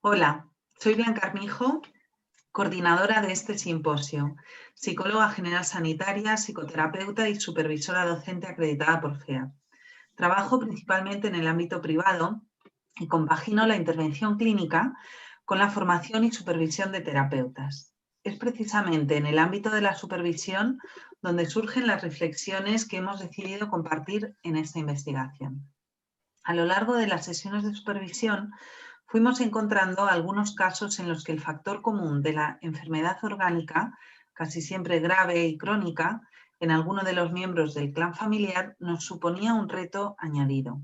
Hola, soy Blanca Armijo, coordinadora de este simposio, psicóloga general sanitaria, psicoterapeuta y supervisora docente acreditada por FEA. Trabajo principalmente en el ámbito privado y compagino la intervención clínica con la formación y supervisión de terapeutas. Es precisamente en el ámbito de la supervisión donde surgen las reflexiones que hemos decidido compartir en esta investigación. A lo largo de las sesiones de supervisión, fuimos encontrando algunos casos en los que el factor común de la enfermedad orgánica, casi siempre grave y crónica, en alguno de los miembros del clan familiar nos suponía un reto añadido,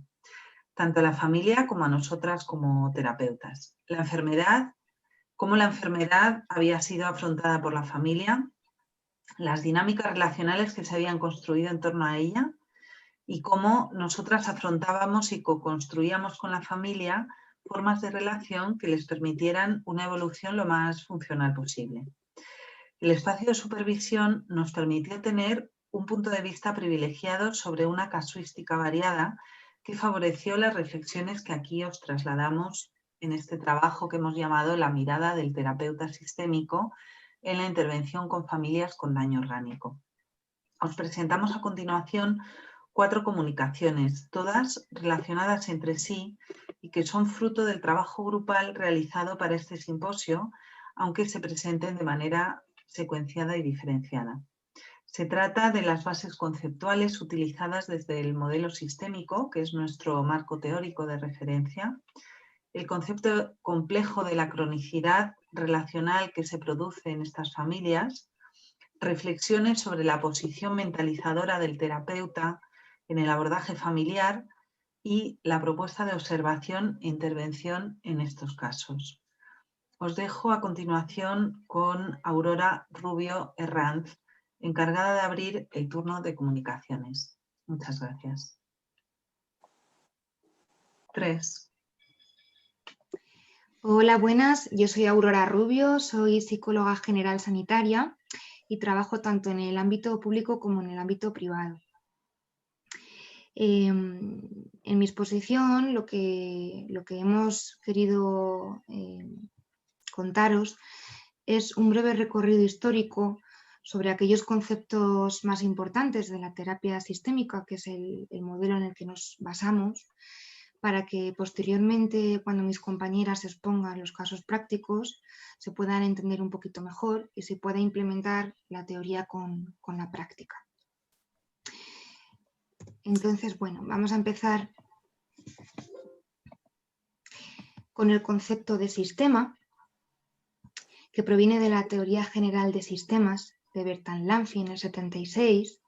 tanto a la familia como a nosotras como terapeutas. Cómo la enfermedad había sido afrontada por la familia, las dinámicas relacionales que se habían construido en torno a ella y cómo nosotras afrontábamos y co-construíamos con la familia formas de relación que les permitieran una evolución lo más funcional posible. El espacio de supervisión nos permitió tener un punto de vista privilegiado sobre una casuística variada que favoreció las reflexiones que aquí os trasladamos en este trabajo que hemos llamado la mirada del terapeuta sistémico en la intervención con familias con daño orgánico. Os presentamos a continuación 4 comunicaciones, todas relacionadas entre sí y que son fruto del trabajo grupal realizado para este simposio, aunque se presenten de manera secuenciada y diferenciada. Se trata de las bases conceptuales utilizadas desde el modelo sistémico, que es nuestro marco teórico de referencia, el concepto complejo de la cronicidad relacional que se produce en estas familias, reflexiones sobre la posición mentalizadora del terapeuta en el abordaje familiar y la propuesta de observación e intervención en estos casos. Os dejo a continuación con Aurora Rubio Herranz, encargada de abrir el turno de comunicaciones. Muchas gracias. 3. Hola, buenas. Yo soy Aurora Rubio, soy psicóloga general sanitaria y trabajo tanto en el ámbito público como en el ámbito privado. En mi exposición lo que hemos querido contaros es un breve recorrido histórico sobre aquellos conceptos más importantes de la terapia sistémica, que es el modelo en el que nos basamos, para que posteriormente, cuando mis compañeras expongan los casos prácticos, se puedan entender un poquito mejor y se pueda implementar la teoría con la práctica. Entonces, bueno, vamos a empezar con el concepto de sistema, que proviene de la teoría general de sistemas de Bertrand Lanfy en el 76.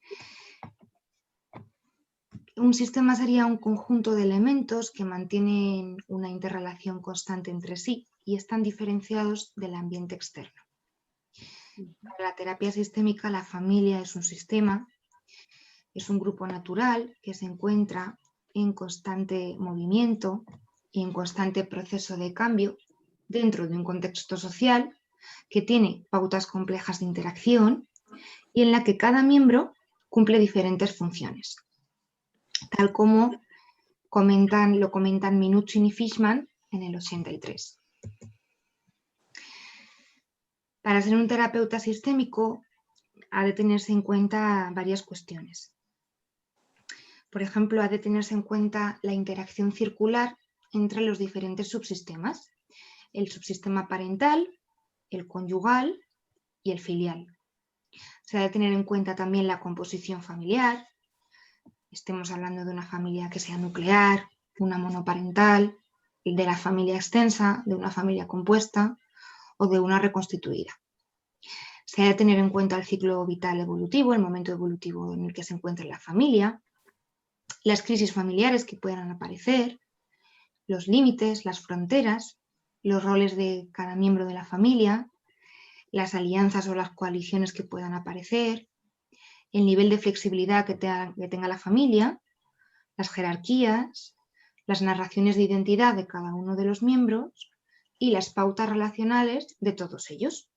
Un sistema sería un conjunto de elementos que mantienen una interrelación constante entre sí y están diferenciados del ambiente externo. Para la terapia sistémica, la familia es un sistema, es un grupo natural que se encuentra en constante movimiento y en constante proceso de cambio dentro de un contexto social que tiene pautas complejas de interacción y en la que cada miembro cumple diferentes funciones, tal como lo comentan Minuchin y Fishman en el 83. Para ser un terapeuta sistémico ha de tenerse en cuenta varias cuestiones. Por ejemplo, ha de tenerse en cuenta la interacción circular entre los diferentes subsistemas, el subsistema parental, el conyugal y el filial. Se ha de tener en cuenta también la composición familiar, estemos hablando de una familia que sea nuclear, una monoparental, de la familia extensa, de una familia compuesta o de una reconstituida. Se ha de tener en cuenta el ciclo vital evolutivo, el momento evolutivo en el que se encuentra la familia, las crisis familiares que puedan aparecer, los límites, las fronteras, los roles de cada miembro de la familia, las alianzas o las coaliciones que puedan aparecer, el nivel de flexibilidad que tenga la familia, las jerarquías, las narraciones de identidad de cada uno de los miembros y las pautas relacionales de todos ellos.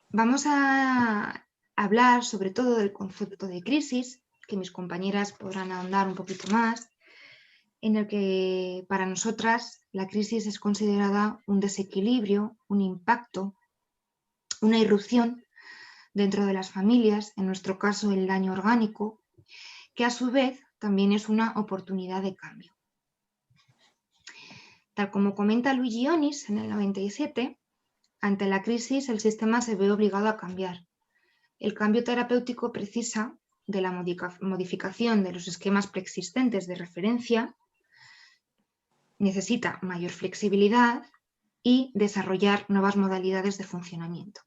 Vamos a hablar sobre todo del concepto de crisis, que mis compañeras podrán ahondar un poquito más, en el que para nosotras la crisis es considerada un desequilibrio, un impacto, una irrupción dentro de las familias, en nuestro caso el daño orgánico, que a su vez también es una oportunidad de cambio. Tal como comenta Luigi Onis en el 97, ante la crisis el sistema se ve obligado a cambiar. El cambio terapéutico precisa de la modificación de los esquemas preexistentes de referencia, necesita mayor flexibilidad y desarrollar nuevas modalidades de funcionamiento.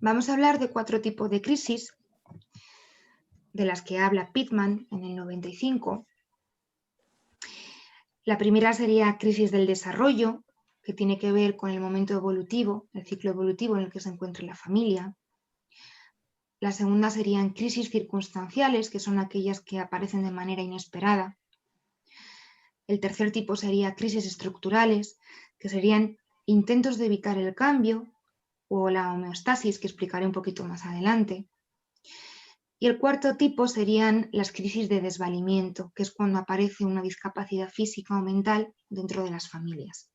Vamos a hablar de 4 tipos de crisis, de las que habla Pittman en el 95. La primera sería crisis del desarrollo, que tiene que ver con el momento evolutivo, el ciclo evolutivo en el que se encuentra la familia. La segunda serían crisis circunstanciales, que son aquellas que aparecen de manera inesperada. El tercer tipo sería crisis estructurales, que serían intentos de evitar el cambio o la homeostasis, que explicaré un poquito más adelante. Y el cuarto tipo serían las crisis de desvalimiento, que es cuando aparece una discapacidad física o mental dentro de las familias.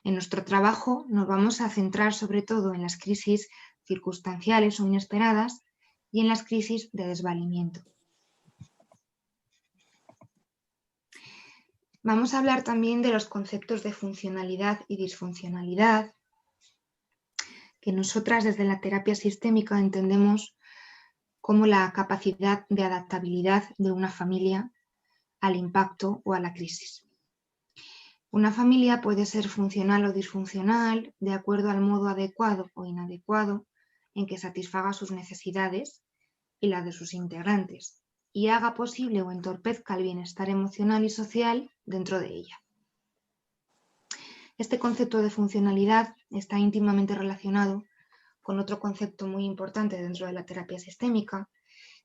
En nuestro trabajo nos vamos a centrar sobre todo en las crisis circunstanciales o inesperadas y en las crisis de desvalimiento. Vamos a hablar también de los conceptos de funcionalidad y disfuncionalidad, que nosotras desde la terapia sistémica entendemos como la capacidad de adaptabilidad de una familia al impacto o a la crisis. Una familia puede ser funcional o disfuncional de acuerdo al modo adecuado o inadecuado en que satisfaga sus necesidades y las de sus integrantes y haga posible o entorpezca el bienestar emocional y social dentro de ella. Este concepto de funcionalidad está íntimamente relacionado con otro concepto muy importante dentro de la terapia sistémica,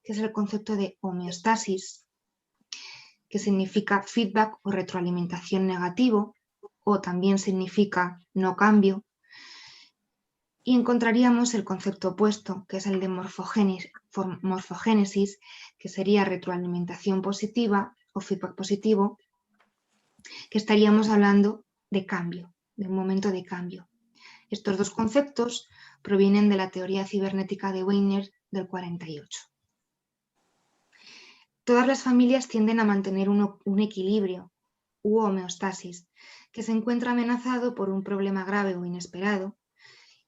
que es el concepto de homeostasis, que significa feedback o retroalimentación negativo, o también significa no cambio, y encontraríamos el concepto opuesto, que es el de morfogénesis, que sería retroalimentación positiva o feedback positivo, que estaríamos hablando de cambio, de un momento de cambio. Estos dos conceptos provienen de la teoría cibernética de Weiner del 48. Todas las familias tienden a mantener un equilibrio u homeostasis que se encuentra amenazado por un problema grave o inesperado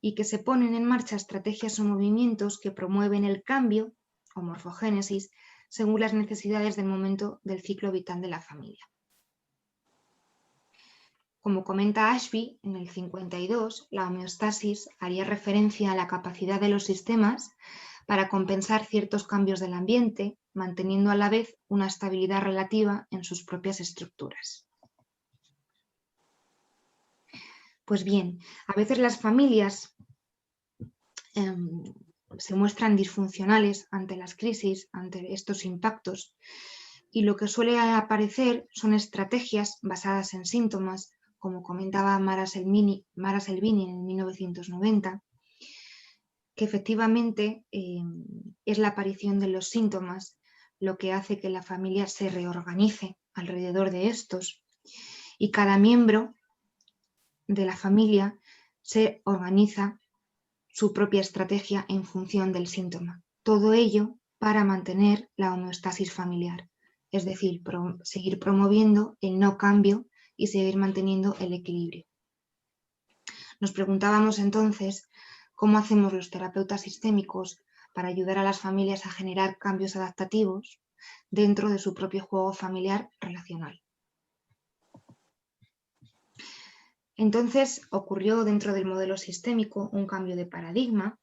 y que se ponen en marcha estrategias o movimientos que promueven el cambio o morfogénesis según las necesidades del momento del ciclo vital de la familia. Como comenta Ashby en el 52, la homeostasis haría referencia a la capacidad de los sistemas para compensar ciertos cambios del ambiente, manteniendo a la vez una estabilidad relativa en sus propias estructuras. Pues bien, a veces las familias se muestran disfuncionales ante las crisis, ante estos impactos, y lo que suele aparecer son estrategias basadas en síntomas, como comentaba Mara Selvini en 1990, que efectivamente es la aparición de los síntomas lo que hace que la familia se reorganice alrededor de estos y cada miembro de la familia se organiza su propia estrategia en función del síntoma. Todo ello para mantener la homeostasis familiar, es decir, seguir promoviendo el no cambio y seguir manteniendo el equilibrio. Nos preguntábamos entonces cómo hacemos los terapeutas sistémicos para ayudar a las familias a generar cambios adaptativos dentro de su propio juego familiar relacional. Entonces ocurrió dentro del modelo sistémico un cambio de paradigma,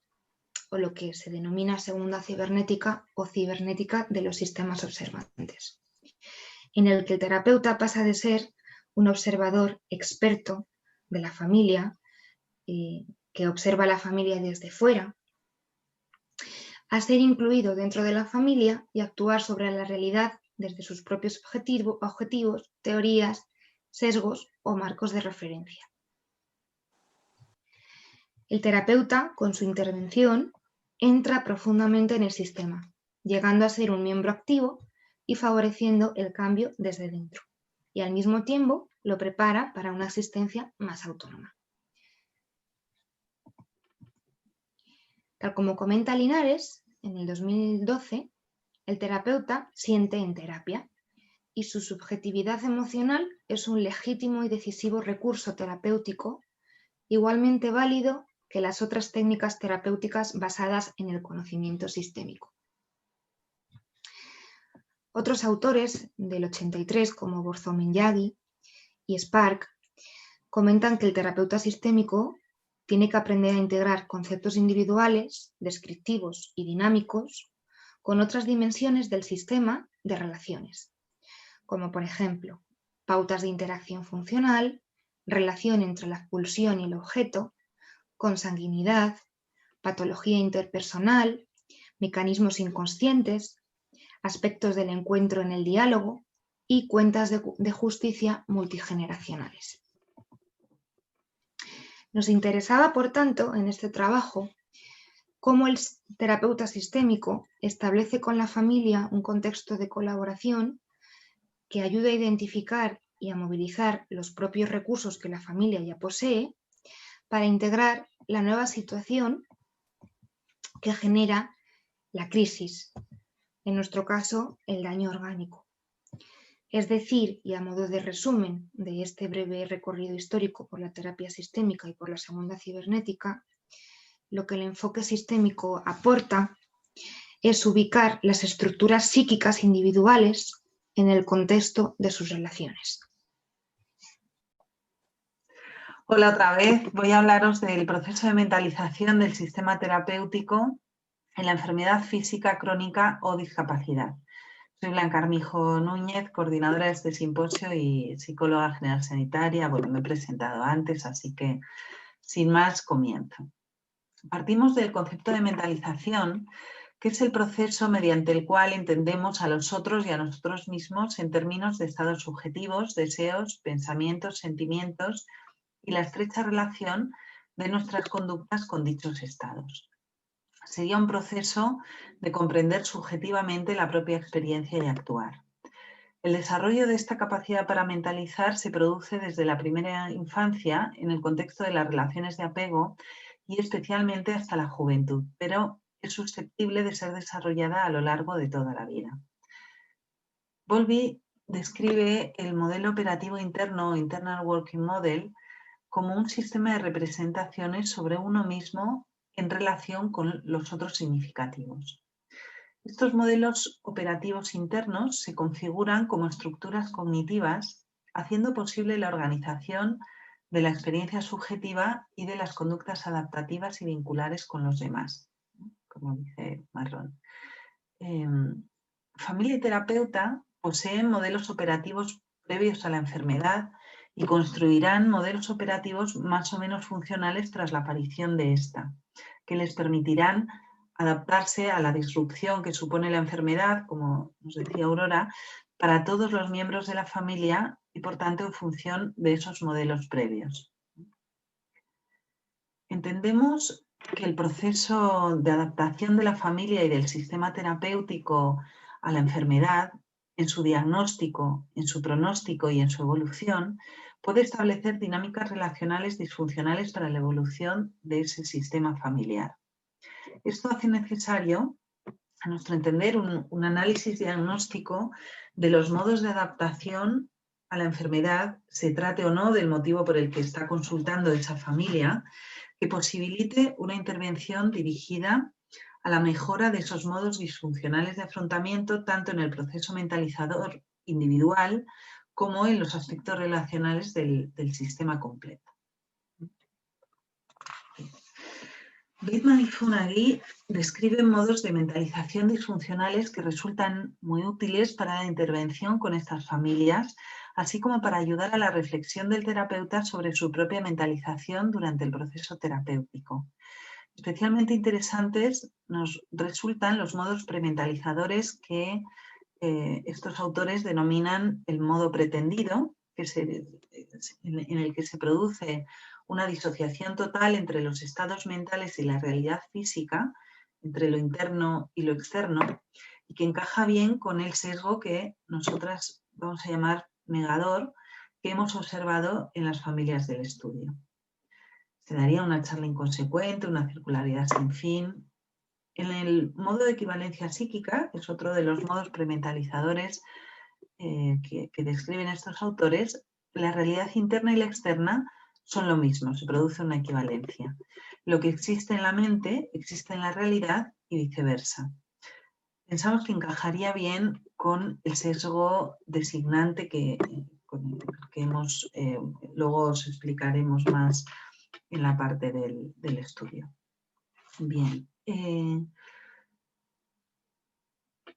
o lo que se denomina segunda cibernética o cibernética de los sistemas observantes, en el que el terapeuta pasa de ser un observador experto de la familia, que observa a la familia desde fuera, a ser incluido dentro de la familia y actuar sobre la realidad desde sus propios objetivos, teorías, sesgos o marcos de referencia. El terapeuta, con su intervención, entra profundamente en el sistema, llegando a ser un miembro activo y favoreciendo el cambio desde dentro. Y al mismo tiempo lo prepara para una asistencia más autónoma. Tal como comenta Linares, en el 2012, el terapeuta siente en terapia y su subjetividad emocional es un legítimo y decisivo recurso terapéutico, igualmente válido que las otras técnicas terapéuticas basadas en el conocimiento sistémico. Otros autores del 83, como Borzomen-Yaghi y Spark, comentan que el terapeuta sistémico tiene que aprender a integrar conceptos individuales, descriptivos y dinámicos con otras dimensiones del sistema de relaciones, como por ejemplo pautas de interacción funcional, relación entre la pulsión y el objeto, consanguinidad, patología interpersonal, mecanismos inconscientes, aspectos del encuentro en el diálogo y cuentas de justicia multigeneracionales. Nos interesaba, por tanto, en este trabajo, cómo el terapeuta sistémico establece con la familia un contexto de colaboración que ayude a identificar y a movilizar los propios recursos que la familia ya posee para integrar la nueva situación que genera la crisis, en nuestro caso, el daño orgánico. Es decir, y a modo de resumen de este breve recorrido histórico por la terapia sistémica y por la segunda cibernética, lo que el enfoque sistémico aporta es ubicar las estructuras psíquicas individuales en el contexto de sus relaciones. Hola otra vez, voy a hablaros del proceso de mentalización del sistema terapéutico en la enfermedad física crónica o discapacidad. Soy Blanca Armijo Núñez, coordinadora de este simposio y psicóloga general sanitaria. Bueno, me he presentado antes, así que sin más comienzo. Partimos del concepto de mentalización, que es el proceso mediante el cual entendemos a los otros y a nosotros mismos en términos de estados subjetivos, deseos, pensamientos, sentimientos y la estrecha relación de nuestras conductas con dichos estados. Sería un proceso de comprender subjetivamente la propia experiencia y actuar. El desarrollo de esta capacidad para mentalizar se produce desde la primera infancia en el contexto de las relaciones de apego y especialmente hasta la juventud, pero es susceptible de ser desarrollada a lo largo de toda la vida. Bowlby describe el modelo operativo interno o Internal Working Model como un sistema de representaciones sobre uno mismo en relación con los otros significativos. Estos modelos operativos internos se configuran como estructuras cognitivas, haciendo posible la organización de la experiencia subjetiva y de las conductas adaptativas y vinculares con los demás, como dice Marrón. Familia y terapeuta poseen modelos operativos previos a la enfermedad y construirán modelos operativos más o menos funcionales tras la aparición de esta, que les permitirán adaptarse a la disrupción que supone la enfermedad, como nos decía Aurora, para todos los miembros de la familia y, por tanto, en función de esos modelos previos. Entendemos que el proceso de adaptación de la familia y del sistema terapéutico a la enfermedad, en su diagnóstico, en su pronóstico y en su evolución, puede establecer dinámicas relacionales disfuncionales para la evolución de ese sistema familiar. Esto hace necesario, a nuestro entender, un análisis diagnóstico de los modos de adaptación a la enfermedad, se trate o no del motivo por el que está consultando esa familia, que posibilite una intervención dirigida a la mejora de esos modos disfuncionales de afrontamiento, tanto en el proceso mentalizador individual como en los aspectos relacionales del sistema completo. Bateman y Fonagy describen modos de mentalización disfuncionales que resultan muy útiles para la intervención con estas familias, así como para ayudar a la reflexión del terapeuta sobre su propia mentalización durante el proceso terapéutico. Especialmente interesantes nos resultan los modos prementalizadores que estos autores denominan el modo pretendido, en el que se produce una disociación total entre los estados mentales y la realidad física, entre lo interno y lo externo, y que encaja bien con el sesgo que nosotras vamos a llamar negador que hemos observado en las familias del estudio. Se daría una charla inconsecuente, una circularidad sin fin. En el modo de equivalencia psíquica, que es otro de los modos prementalizadores que describen estos autores, la realidad interna y la externa son lo mismo, se produce una equivalencia. Lo que existe en la mente existe en la realidad y viceversa. Pensamos que encajaría bien con el sesgo designante que hemos, luego os explicaremos más en la parte del estudio. Bien.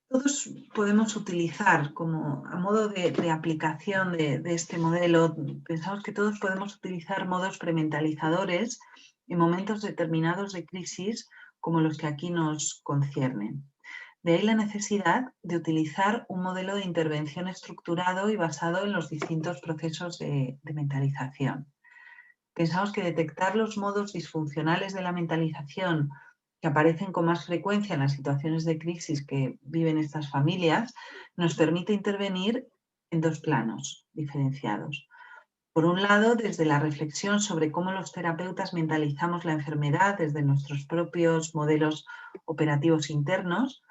Todos podemos utilizar, como a modo de aplicación de este modelo, pensamos que todos podemos utilizar modos prementalizadores en momentos determinados de crisis como los que aquí nos conciernen. De ahí la necesidad de utilizar un modelo de intervención estructurado y basado en los distintos procesos de mentalización. Pensamos que detectar los modos disfuncionales de la mentalización que aparecen con más frecuencia en las situaciones de crisis que viven estas familias, nos permite intervenir en dos planos diferenciados. Por un lado, desde la reflexión sobre cómo los terapeutas mentalizamos la enfermedad desde nuestros propios modelos operativos internos,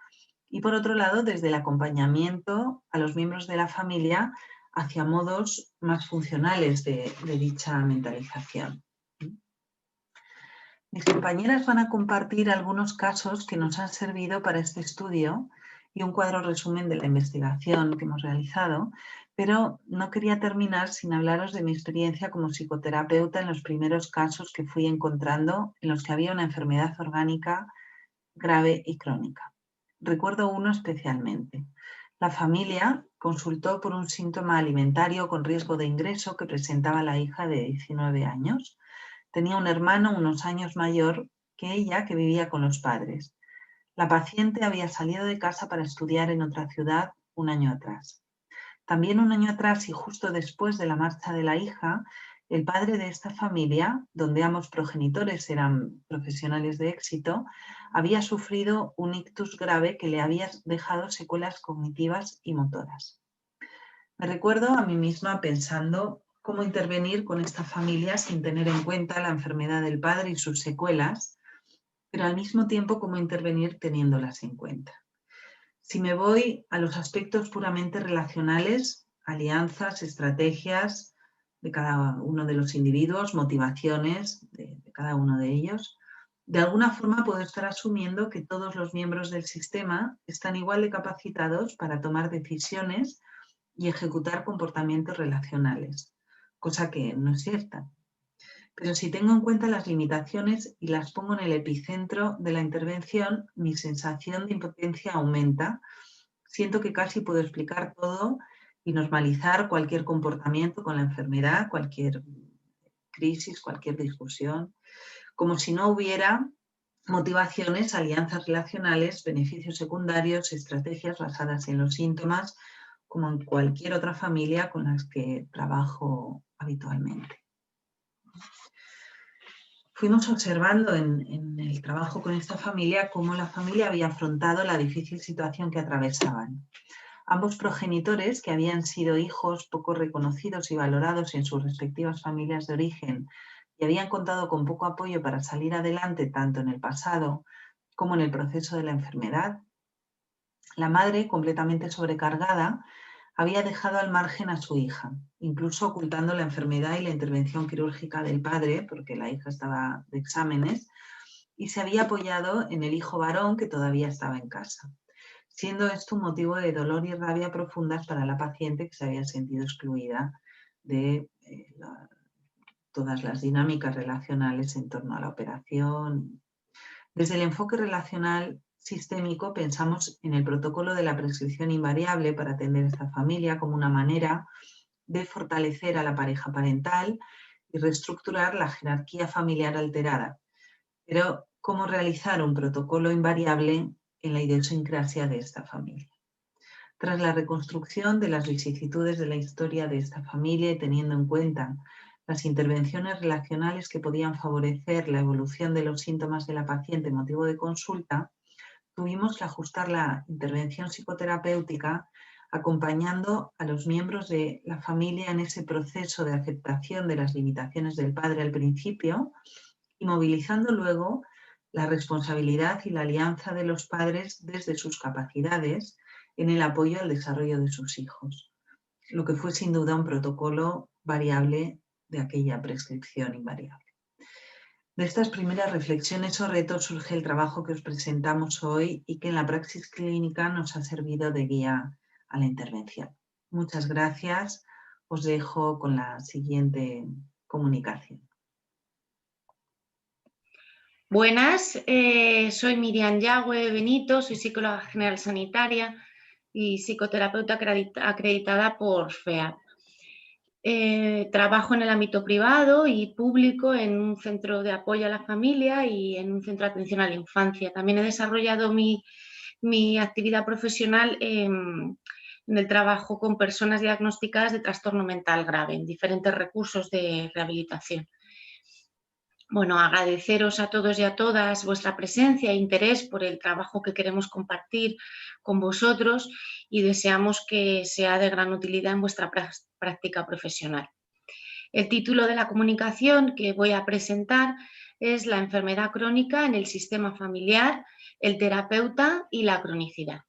y por otro lado, desde el acompañamiento a los miembros de la familia hacia modos más funcionales de dicha mentalización. Mis compañeras van a compartir algunos casos que nos han servido para este estudio y un cuadro resumen de la investigación que hemos realizado, pero no quería terminar sin hablaros de mi experiencia como psicoterapeuta en los primeros casos que fui encontrando en los que había una enfermedad orgánica grave y crónica. Recuerdo uno especialmente. La familia consultó por un síntoma alimentario con riesgo de ingreso que presentaba la hija de 19 años. Tenía un hermano unos años mayor que ella que vivía con los padres. La paciente había salido de casa para estudiar en otra ciudad un año atrás. También un año atrás y justo después de la marcha de la hija, el padre de esta familia, donde ambos progenitores eran profesionales de éxito, había sufrido un ictus grave que le había dejado secuelas cognitivas y motoras. Me recuerdo a mí misma pensando cómo intervenir con esta familia sin tener en cuenta la enfermedad del padre y sus secuelas, pero al mismo tiempo cómo intervenir teniéndolas en cuenta. Si me voy a los aspectos puramente relacionales, alianzas, estrategias de cada uno de los individuos, motivaciones de cada uno de ellos, de alguna forma puedo estar asumiendo que todos los miembros del sistema están igual de capacitados para tomar decisiones y ejecutar comportamientos relacionales, cosa que no es cierta. Pero si tengo en cuenta las limitaciones y las pongo en el epicentro de la intervención, mi sensación de impotencia aumenta. Siento que casi puedo explicar todo y normalizar cualquier comportamiento con la enfermedad, cualquier crisis, cualquier discusión, como si no hubiera motivaciones, alianzas relacionales, beneficios secundarios, estrategias basadas en los síntomas, como en cualquier otra familia con las que trabajo habitualmente. Fuimos observando en el trabajo con esta familia cómo la familia había afrontado la difícil situación que atravesaban. Ambos progenitores, que habían sido hijos poco reconocidos y valorados en sus respectivas familias de origen y habían contado con poco apoyo para salir adelante tanto en el pasado como en el proceso de la enfermedad, la madre, completamente sobrecargada, había dejado al margen a su hija, incluso ocultando la enfermedad y la intervención quirúrgica del padre, porque la hija estaba de exámenes, y se había apoyado en el hijo varón que todavía estaba en casa, siendo esto un motivo de dolor y rabia profundas para la paciente que se había sentido excluida de todas las dinámicas relacionales en torno a la operación. Desde el enfoque relacional sistémico pensamos en el protocolo de la prescripción invariable para atender a esta familia como una manera de fortalecer a la pareja parental y reestructurar la jerarquía familiar alterada. Pero, ¿cómo realizar un protocolo invariable en la idiosincrasia de esta familia? Tras la reconstrucción de las vicisitudes de la historia de esta familia y teniendo en cuenta las intervenciones relacionales que podían favorecer la evolución de los síntomas de la paciente motivo de consulta, tuvimos que ajustar la intervención psicoterapéutica acompañando a los miembros de la familia en ese proceso de aceptación de las limitaciones del padre al principio y movilizando luego la responsabilidad y la alianza de los padres desde sus capacidades en el apoyo al desarrollo de sus hijos, lo que fue sin duda un protocolo variable de aquella prescripción invariable. De estas primeras reflexiones o retos surge el trabajo que os presentamos hoy y que en la praxis clínica nos ha servido de guía a la intervención. Muchas gracias. Os dejo con la siguiente comunicación. Buenas, soy Miriam Yagüe Benito, soy psicóloga general sanitaria y psicoterapeuta acreditada por FEAP. Trabajo en el ámbito privado y público en un centro de apoyo a la familia y en un centro de atención a la infancia. También he desarrollado mi actividad profesional en el trabajo con personas diagnosticadas de trastorno mental grave en diferentes recursos de rehabilitación. Bueno, agradeceros a todos y a todas vuestra presencia e interés por el trabajo que queremos compartir con vosotros y deseamos que sea de gran utilidad en vuestra práctica profesional. El título de la comunicación que voy a presentar es La enfermedad crónica en el sistema familiar, el terapeuta y la cronicidad.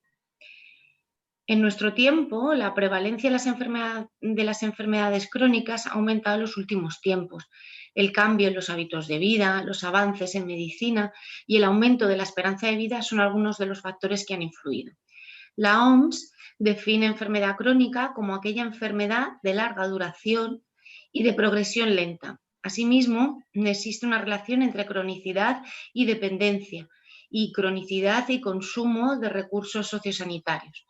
En nuestro tiempo, la prevalencia de las enfermedades crónicas ha aumentado en los últimos tiempos. El cambio en los hábitos de vida, los avances en medicina y el aumento de la esperanza de vida son algunos de los factores que han influido. La OMS define enfermedad crónica como aquella enfermedad de larga duración y de progresión lenta. Asimismo, existe una relación entre cronicidad y dependencia, y cronicidad y consumo de recursos sociosanitarios.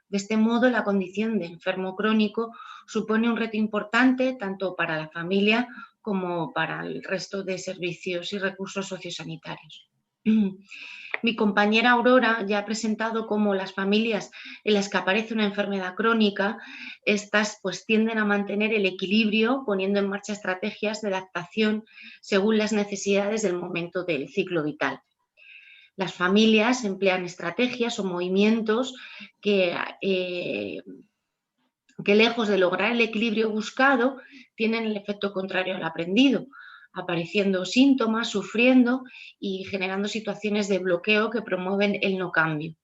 De este modo, la condición de enfermo crónico supone un reto importante tanto para la familia como para el resto de servicios y recursos sociosanitarios. Mi compañera Aurora ya ha presentado cómo las familias en las que aparece una enfermedad crónica, estas pues tienden a mantener el equilibrio poniendo en marcha estrategias de adaptación según las necesidades del momento del ciclo vital. Las familias emplean estrategias o movimientos que lejos de lograr el equilibrio buscado, tienen el efecto contrario al aprendido, apareciendo síntomas, sufriendo y generando situaciones de bloqueo que promueven el no cambio,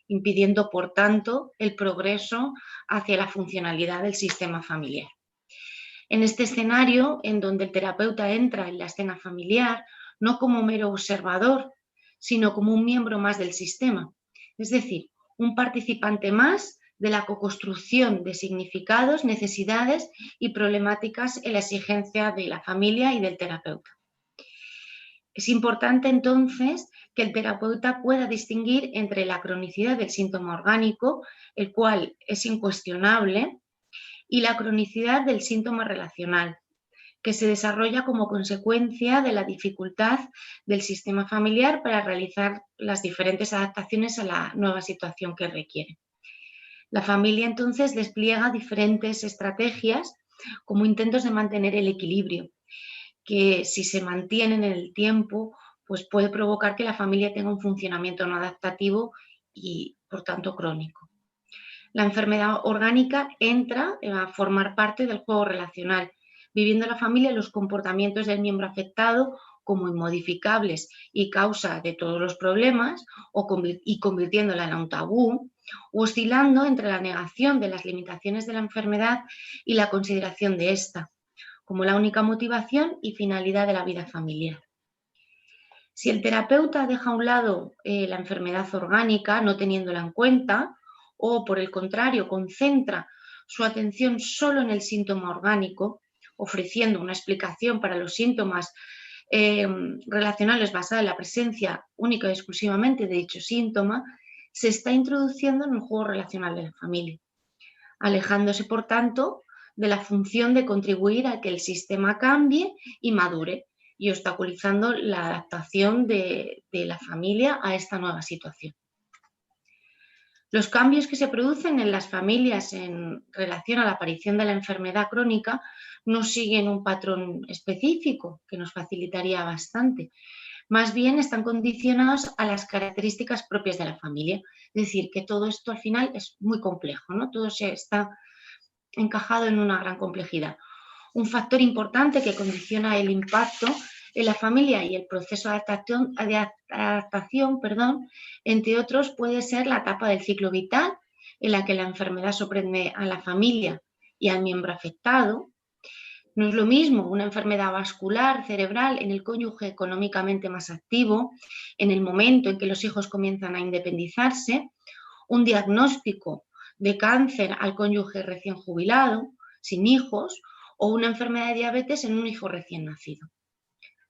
impidiendo, por tanto, el progreso hacia la funcionalidad del sistema familiar. En este escenario, en donde el terapeuta entra en la escena familiar, no como mero observador, sino como un miembro más del sistema, es decir, un participante más de la coconstrucción de significados, necesidades y problemáticas en la exigencia de la familia y del terapeuta. Es importante entonces que el terapeuta pueda distinguir entre la cronicidad del síntoma orgánico, el cual es incuestionable, y la cronicidad del síntoma relacional, que se desarrolla como consecuencia de la dificultad del sistema familiar para realizar las diferentes adaptaciones a la nueva situación que requiere. La familia entonces despliega diferentes estrategias como intentos de mantener el equilibrio, que si se mantienen en el tiempo, pues puede provocar que la familia tenga un funcionamiento no adaptativo y, por tanto, crónico. La enfermedad orgánica entra a formar parte del juego relacional, viviendo la familia los comportamientos del miembro afectado como inmodificables y causa de todos los problemas y convirtiéndola en un tabú, oscilando entre la negación de las limitaciones de la enfermedad y la consideración de esta, como la única motivación y finalidad de la vida familiar. Si el terapeuta deja a un lado la enfermedad orgánica, no teniéndola en cuenta, o por el contrario, concentra su atención solo en el síntoma orgánico, ofreciendo una explicación para los síntomas relacionales basada en la presencia única y exclusivamente de dicho síntoma, se está introduciendo en el juego relacional de la familia, alejándose, por tanto, de la función de contribuir a que el sistema cambie y madure y obstaculizando la adaptación de la familia a esta nueva situación. Los cambios que se producen en las familias en relación a la aparición de la enfermedad crónica no siguen un patrón específico que nos facilitaría bastante, Más bien están condicionados a las características propias de la familia. Es decir, que todo esto al final es muy complejo, ¿no? Todo se está encajado en una gran complejidad. Un factor importante que condiciona el impacto en la familia y el proceso de adaptación, entre otros, puede ser la etapa del ciclo vital en la que la enfermedad sorprende a la familia y al miembro afectado. No es lo mismo una enfermedad vascular, cerebral, en el cónyuge económicamente más activo, en el momento en que los hijos comienzan a independizarse, un diagnóstico de cáncer al cónyuge recién jubilado, sin hijos, o una enfermedad de diabetes en un hijo recién nacido.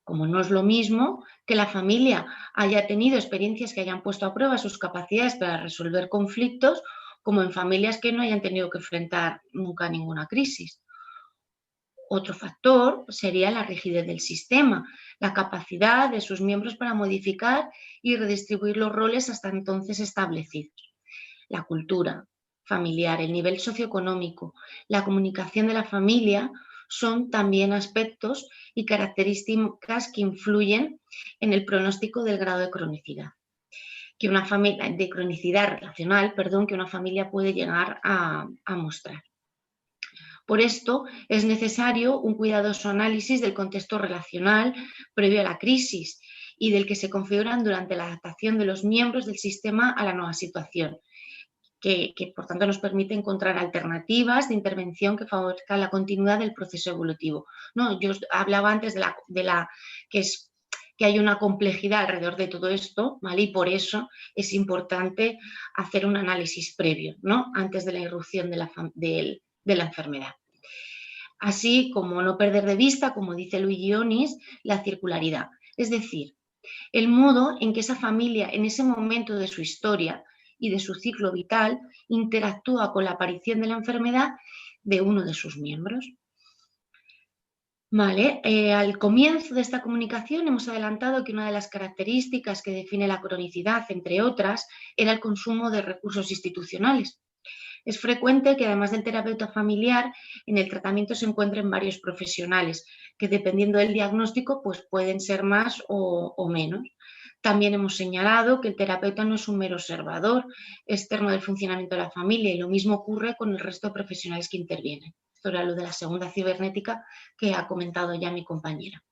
Como no es lo mismo que la familia haya tenido experiencias que hayan puesto a prueba sus capacidades para resolver conflictos, como en familias que no hayan tenido que enfrentar nunca ninguna crisis. Otro factor sería la rigidez del sistema, la capacidad de sus miembros para modificar y redistribuir los roles hasta entonces establecidos. La cultura familiar, el nivel socioeconómico, la comunicación de la familia son también aspectos y características que influyen en el pronóstico del grado de cronicidad. Que una familia, de cronicidad relacional, que una familia puede llegar a mostrar. Por esto es necesario un cuidadoso análisis del contexto relacional previo a la crisis y del que se configuran durante la adaptación de los miembros del sistema a la nueva situación, que por tanto nos permite encontrar alternativas de intervención que favorezcan la continuidad del proceso evolutivo. ¿No? Yo hablaba antes que hay una complejidad alrededor de todo esto, ¿vale? Y por eso es importante hacer un análisis previo, ¿no? Antes de la irrupción de la enfermedad. Así como no perder de vista, como dice Luigi Onis, la circularidad, es decir, el modo en que esa familia en ese momento de su historia y de su ciclo vital interactúa con la aparición de la enfermedad de uno de sus miembros. Vale, al comienzo de esta comunicación hemos adelantado que una de las características que define la cronicidad, entre otras, era el consumo de recursos institucionales. Es frecuente que además del terapeuta familiar, en el tratamiento se encuentren varios profesionales que dependiendo del diagnóstico pues pueden ser más o menos. También hemos señalado que el terapeuta no es un mero observador externo del funcionamiento de la familia y lo mismo ocurre con el resto de profesionales que intervienen. Esto era lo de la segunda cibernética que ha comentado ya mi compañera.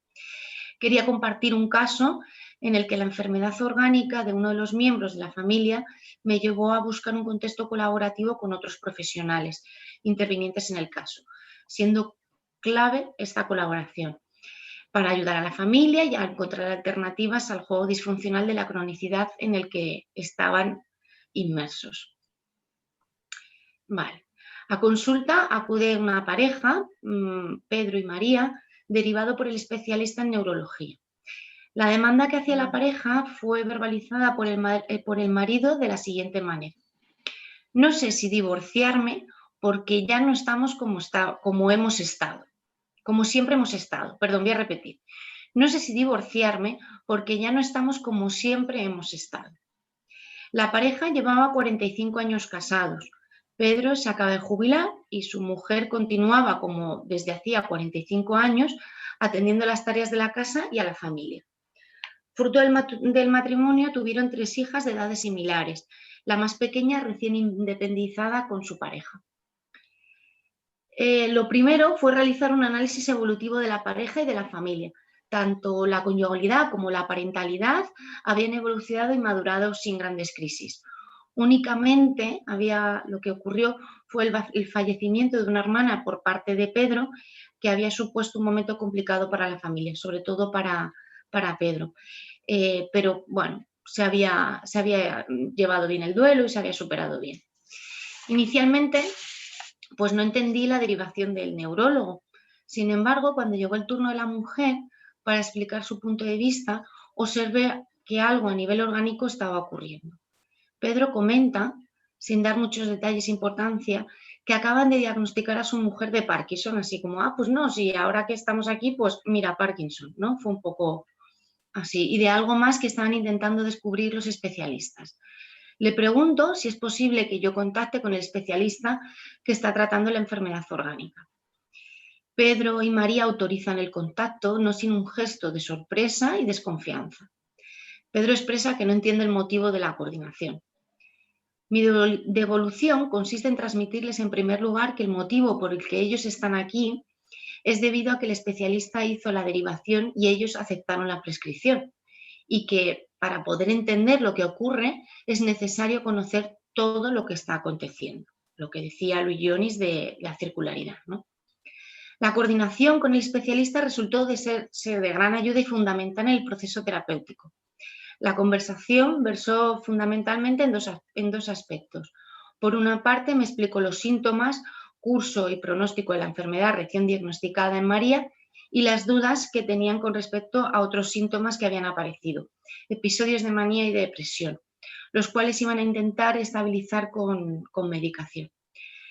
Quería compartir un caso en el que la enfermedad orgánica de uno de los miembros de la familia me llevó a buscar un contexto colaborativo con otros profesionales intervinientes en el caso, siendo clave esta colaboración para ayudar a la familia y a encontrar alternativas al juego disfuncional de la cronicidad en el que estaban inmersos. Vale. A consulta acude una pareja, Pedro y María, derivado por el especialista en neurología. La demanda que hacía la pareja fue verbalizada por el marido de la siguiente manera. No sé si divorciarme porque ya no estamos como hemos estado. Como siempre hemos estado. Perdón, voy a repetir. No sé si divorciarme porque ya no estamos como siempre hemos estado. La pareja llevaba 45 años casados. Pedro se acaba de jubilar y su mujer continuaba como desde hacía 45 años atendiendo las tareas de la casa y a la familia. Fruto del matrimonio tuvieron 3 hijas de edades similares, la más pequeña recién independizada con su pareja. Lo primero fue realizar un análisis evolutivo de la pareja y de la familia. Tanto la conyugalidad como la parentalidad habían evolucionado y madurado sin grandes crisis. Únicamente lo que ocurrió fue el fallecimiento de una hermana por parte de Pedro, que había supuesto un momento complicado para la familia, sobre todo para Pedro. Pero bueno, se había llevado bien el duelo y se había superado bien. Inicialmente, pues no entendí la derivación del neurólogo. Sin embargo, cuando llegó el turno de la mujer para explicar su punto de vista, observé que algo a nivel orgánico estaba ocurriendo. Pedro comenta, sin dar muchos detalles de importancia, que acaban de diagnosticar a su mujer de Parkinson, así como, pues no, sí, ahora que estamos aquí, pues mira, Parkinson, ¿no? Fue un poco así, y de algo más que estaban intentando descubrir los especialistas. Le pregunto si es posible que yo contacte con el especialista que está tratando la enfermedad orgánica. Pedro y María autorizan el contacto, no sin un gesto de sorpresa y desconfianza. Pedro expresa que no entiende el motivo de la coordinación. Mi devolución consiste en transmitirles en primer lugar que el motivo por el que ellos están aquí es debido a que el especialista hizo la derivación y ellos aceptaron la prescripción, y que para poder entender lo que ocurre es necesario conocer todo lo que está aconteciendo, lo que decía Luis Dionis de la circularidad, ¿no? La coordinación con el especialista resultó de ser de gran ayuda y fundamental en el proceso terapéutico. La conversación versó fundamentalmente en dos aspectos. Por una parte, me explicó los síntomas, curso y pronóstico de la enfermedad recién diagnosticada en María y las dudas que tenían con respecto a otros síntomas que habían aparecido, episodios de manía y de depresión, los cuales iban a intentar estabilizar con medicación.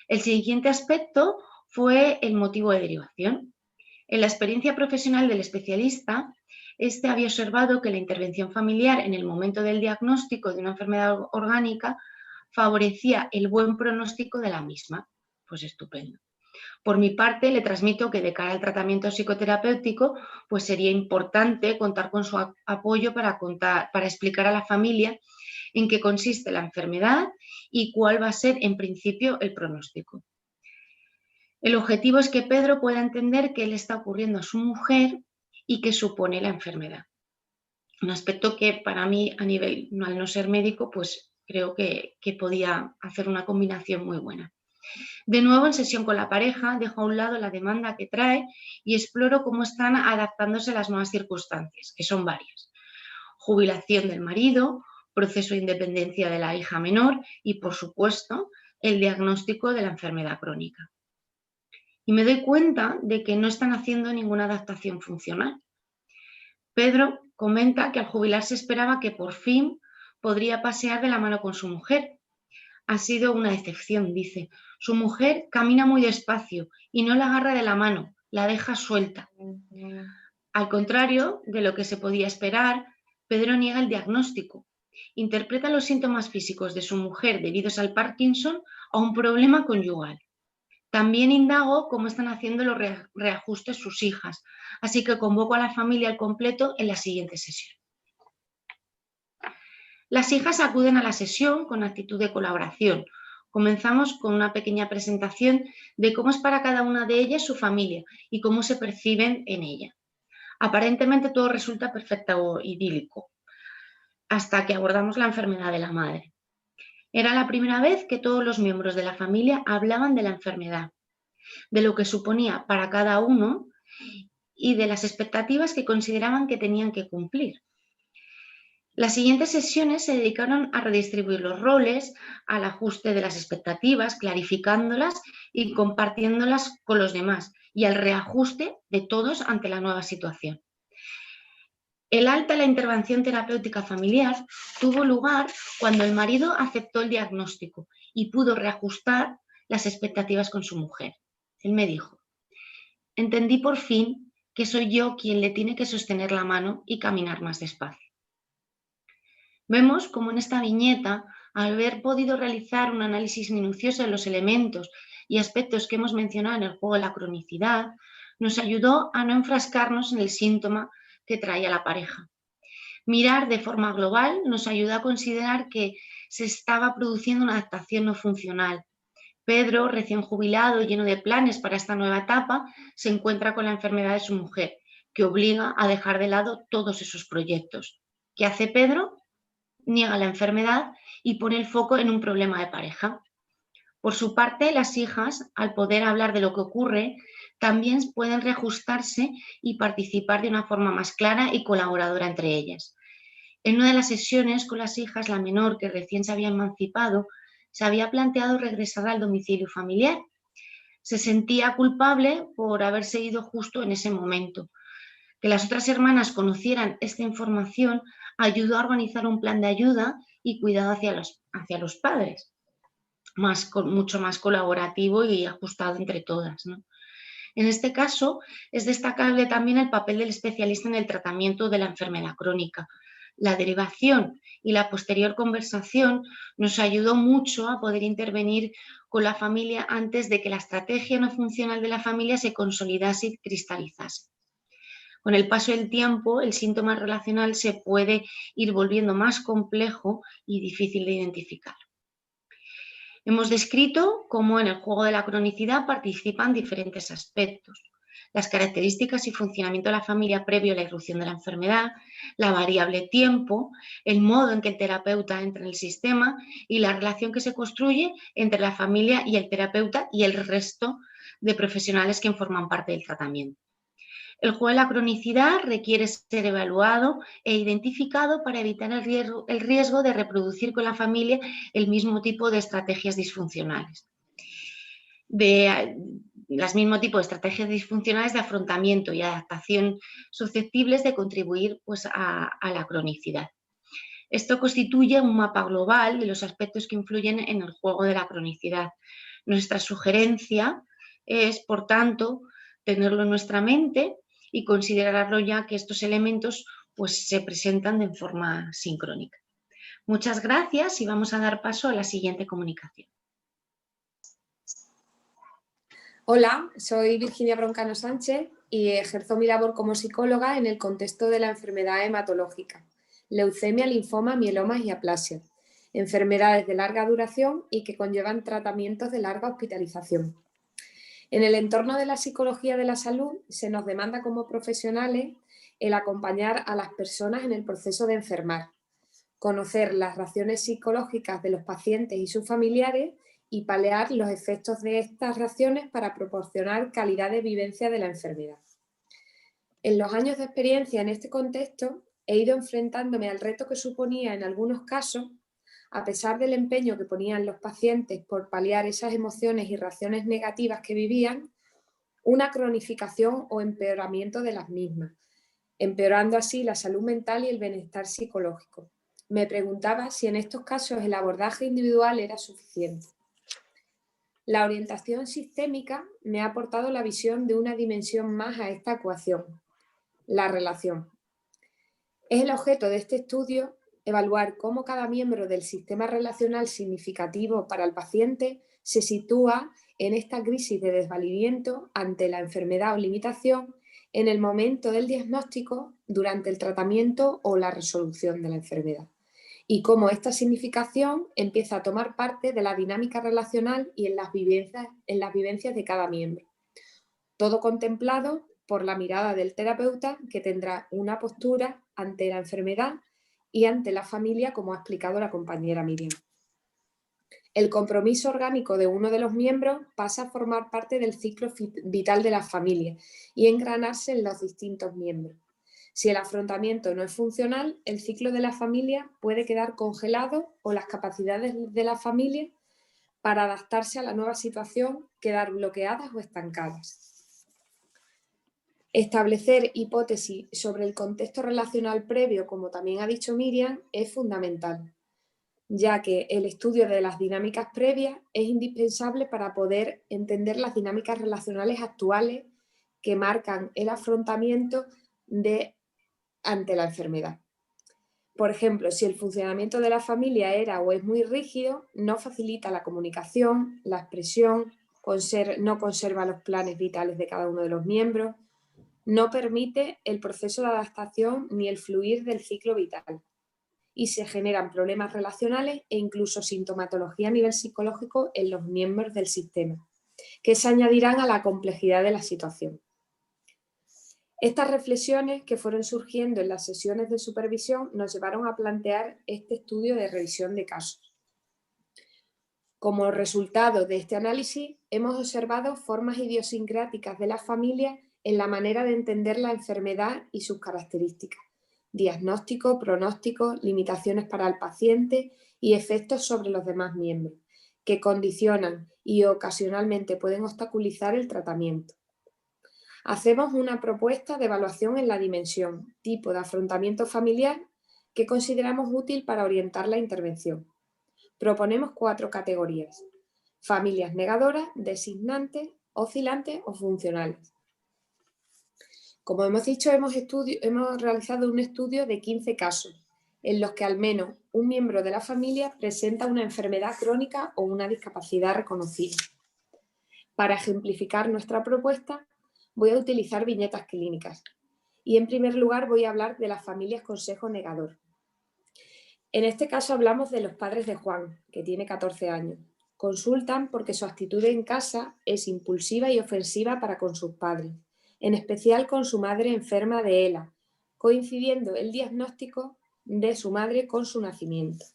El siguiente aspecto fue el motivo de derivación. En la experiencia profesional del especialista, este había observado que la intervención familiar en el momento del diagnóstico de una enfermedad orgánica favorecía el buen pronóstico de la misma. Pues estupendo. Por mi parte, le transmito que de cara al tratamiento psicoterapéutico, pues sería importante contar con su apoyo para explicar a la familia en qué consiste la enfermedad y cuál va a ser, en principio, el pronóstico. El objetivo es que Pedro pueda entender qué le está ocurriendo a su mujer y qué supone la enfermedad. Un aspecto que para mí, a nivel, al no ser médico, pues creo que podía hacer una combinación muy buena. De nuevo, en sesión con la pareja, dejo a un lado la demanda que trae y exploro cómo están adaptándose a las nuevas circunstancias, que son varias. Jubilación del marido, proceso de independencia de la hija menor y, por supuesto, el diagnóstico de la enfermedad crónica. Y me doy cuenta de que no están haciendo ninguna adaptación funcional. Pedro comenta que al jubilarse esperaba que por fin podría pasear de la mano con su mujer. Ha sido una decepción, dice. Su mujer camina muy despacio y no la agarra de la mano, la deja suelta. Al contrario de lo que se podía esperar, Pedro niega el diagnóstico. Interpreta los síntomas físicos de su mujer debidos al Parkinson a un problema conyugal. También indago cómo están haciendo los reajustes sus hijas, así que convoco a la familia al completo en la siguiente sesión. Las hijas acuden a la sesión con actitud de colaboración. Comenzamos con una pequeña presentación de cómo es para cada una de ellas su familia y cómo se perciben en ella. Aparentemente todo resulta perfecto o idílico, hasta que abordamos la enfermedad de la madre. Era la primera vez que todos los miembros de la familia hablaban de la enfermedad, de lo que suponía para cada uno y de las expectativas que consideraban que tenían que cumplir. Las siguientes sesiones se dedicaron a redistribuir los roles, al ajuste de las expectativas, clarificándolas y compartiéndolas con los demás, y al reajuste de todos ante la nueva situación. El alta en la intervención terapéutica familiar tuvo lugar cuando el marido aceptó el diagnóstico y pudo reajustar las expectativas con su mujer. Él me dijo: entendí por fin que soy yo quien le tiene que sostener la mano y caminar más despacio. Vemos cómo en esta viñeta, al haber podido realizar un análisis minucioso de los elementos y aspectos que hemos mencionado en el juego de la cronicidad, nos ayudó a no enfrascarnos en el síntoma que traía la pareja. Mirar de forma global nos ayudó a considerar que se estaba produciendo una adaptación no funcional. Pedro, recién jubilado, lleno de planes para esta nueva etapa, se encuentra con la enfermedad de su mujer, que obliga a dejar de lado todos esos proyectos. ¿Qué hace Pedro? Niega la enfermedad y pone el foco en un problema de pareja. Por su parte, las hijas, al poder hablar de lo que ocurre, también pueden reajustarse y participar de una forma más clara y colaboradora entre ellas. En una de las sesiones con las hijas, la menor, que recién se había emancipado, se había planteado regresar al domicilio familiar. Se sentía culpable por haberse ido justo en ese momento. Que las otras hermanas conocieran esta información ayudó a organizar un plan de ayuda y cuidado hacia los padres, mucho más colaborativo y ajustado entre todas, ¿no? En este caso, es destacable también el papel del especialista en el tratamiento de la enfermedad crónica. La derivación y la posterior conversación nos ayudó mucho a poder intervenir con la familia antes de que la estrategia no funcional de la familia se consolidase y cristalizase. Con el paso del tiempo, el síntoma relacional se puede ir volviendo más complejo y difícil de identificar. Hemos descrito cómo en el juego de la cronicidad participan diferentes aspectos: las características y funcionamiento de la familia previo a la irrupción de la enfermedad, la variable tiempo, el modo en que el terapeuta entra en el sistema y la relación que se construye entre la familia y el terapeuta y el resto de profesionales que forman parte del tratamiento. El juego de la cronicidad requiere ser evaluado e identificado para evitar el riesgo de reproducir con la familia el mismo tipo de estrategias disfuncionales. Mismo tipo de estrategias disfuncionales de afrontamiento y adaptación susceptibles de contribuir pues, a la cronicidad. Esto constituye un mapa global de los aspectos que influyen en el juego de la cronicidad. Nuestra sugerencia es, por tanto, tenerlo en nuestra mente y considerarlo ya que estos elementos pues, se presentan de forma sincrónica. Muchas gracias y vamos a dar paso a la siguiente comunicación. Hola, soy Virginia Broncano Sánchez y ejerzo mi labor como psicóloga en el contexto de la enfermedad hematológica, leucemia, linfoma, mielomas y aplasia, enfermedades de larga duración y que conllevan tratamientos de larga hospitalización. En el entorno de la psicología de la salud se nos demanda como profesionales el acompañar a las personas en el proceso de enfermar, conocer las reacciones psicológicas de los pacientes y sus familiares y paliar los efectos de estas reacciones para proporcionar calidad de vivencia de la enfermedad. En los años de experiencia en este contexto he ido enfrentándome al reto que suponía en algunos casos, a pesar del empeño que ponían los pacientes por paliar esas emociones y reacciones negativas que vivían, una cronificación o empeoramiento de las mismas, empeorando así la salud mental y el bienestar psicológico. Me preguntaba si en estos casos el abordaje individual era suficiente. La orientación sistémica me ha aportado la visión de una dimensión más a esta ecuación, la relación. Es el objeto de este estudio evaluar cómo cada miembro del sistema relacional significativo para el paciente se sitúa en esta crisis de desvalimiento ante la enfermedad o limitación en el momento del diagnóstico, durante el tratamiento o la resolución de la enfermedad, y cómo esta significación empieza a tomar parte de la dinámica relacional y en las vivencias de cada miembro. Todo contemplado por la mirada del terapeuta, que tendrá una postura ante la enfermedad y ante la familia, como ha explicado la compañera Miriam. El compromiso orgánico de uno de los miembros pasa a formar parte del ciclo vital de la familia y engranarse en los distintos miembros. Si el afrontamiento no es funcional, el ciclo de la familia puede quedar congelado o las capacidades de la familia para adaptarse a la nueva situación quedar bloqueadas o estancadas. Establecer hipótesis sobre el contexto relacional previo, como también ha dicho Miriam, es fundamental, ya que el estudio de las dinámicas previas es indispensable para poder entender las dinámicas relacionales actuales que marcan el afrontamiento ante la enfermedad. Por ejemplo, si el funcionamiento de la familia era o es muy rígido, no facilita la comunicación, la expresión, no conserva los planes vitales de cada uno de los miembros, no permite el proceso de adaptación ni el fluir del ciclo vital y se generan problemas relacionales e incluso sintomatología a nivel psicológico en los miembros del sistema, que se añadirán a la complejidad de la situación. Estas reflexiones que fueron surgiendo en las sesiones de supervisión nos llevaron a plantear este estudio de revisión de casos. Como resultado de este análisis, hemos observado formas idiosincráticas de las familias en la manera de entender la enfermedad y sus características, diagnóstico, pronóstico, limitaciones para el paciente y efectos sobre los demás miembros, que condicionan y ocasionalmente pueden obstaculizar el tratamiento. Hacemos una propuesta de evaluación en la dimensión, tipo de afrontamiento familiar, que consideramos útil para orientar la intervención. Proponemos 4 categorías: familias negadoras, designantes, oscilantes o funcionales. Como hemos dicho, hemos realizado un estudio de 15 casos en los que al menos un miembro de la familia presenta una enfermedad crónica o una discapacidad reconocida. Para ejemplificar nuestra propuesta, voy a utilizar viñetas clínicas y en primer lugar voy a hablar de las familias consejo negador. En este caso hablamos de los padres de Juan, que tiene 14 años. Consultan porque su actitud en casa es impulsiva y ofensiva para con sus padres, en especial con su madre enferma de ELA, coincidiendo el diagnóstico de su madre con su nacimiento.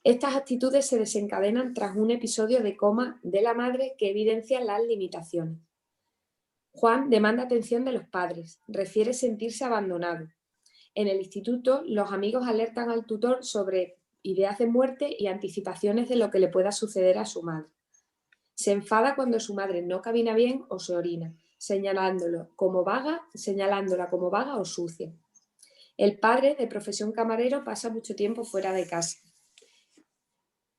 Estas actitudes se desencadenan tras un episodio de coma de la madre que evidencia las limitaciones. Juan demanda atención de los padres, refiere sentirse abandonado. En el instituto, los amigos alertan al tutor sobre ideas de muerte y anticipaciones de lo que le pueda suceder a su madre. Se enfada cuando su madre no camina bien o se orina, señalándola como vaga o sucia. El padre, de profesión camarero, pasa mucho tiempo fuera de casa.